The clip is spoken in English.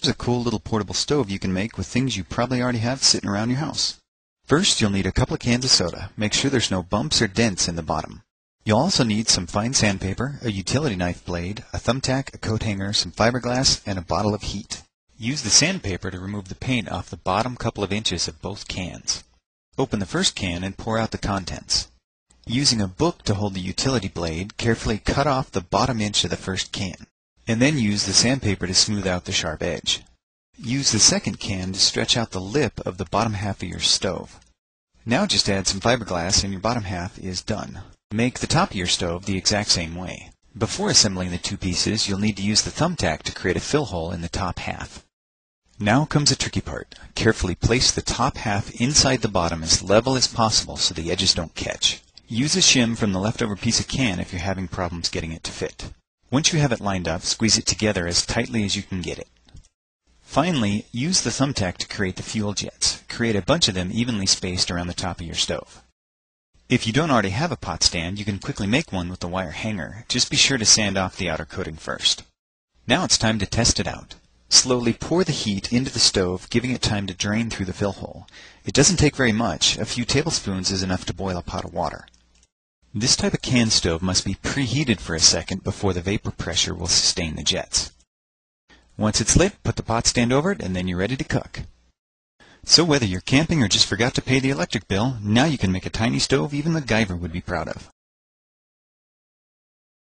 Here's a cool little portable stove you can make with things you probably already have sitting around your house. First, you'll need a couple of cans of soda. Make sure there's no bumps or dents in the bottom. You'll also need some fine sandpaper, a utility knife blade, a thumbtack, a coat hanger, some fiberglass, and a bottle of heat. Use the sandpaper to remove the paint off the bottom couple of inches of both cans. Open the first can and pour out the contents. Using a book to hold the utility blade, carefully cut off the bottom inch of the first can, and then use the sandpaper to smooth out the sharp edge. Use the second can to stretch out the lip of the bottom half of your stove. Now just add some fiberglass and your bottom half is done. Make the top of your stove the exact same way. Before assembling the two pieces, you'll need to use the thumbtack to create a fill hole in the top half. Now comes the tricky part. Carefully place the top half inside the bottom as level as possible so the edges don't catch. Use a shim from the leftover piece of can if you're having problems getting it to fit. Once you have it lined up, squeeze it together as tightly as you can get it. Finally, use the thumbtack to create the fuel jets. Create a bunch of them evenly spaced around the top of your stove. If you don't already have a pot stand, you can quickly make one with the wire hanger. Just be sure to sand off the outer coating first. Now it's time to test it out. Slowly pour the heat into the stove, giving it time to drain through the fill hole. It doesn't take very much. A few tablespoons is enough to boil a pot of water. This type of can stove must be preheated for a second before the vapor pressure will sustain the jets. Once it's lit, put the pot stand over it, and then you're ready to cook. So whether you're camping or just forgot to pay the electric bill, now you can make a tiny stove even MacGyver would be proud of.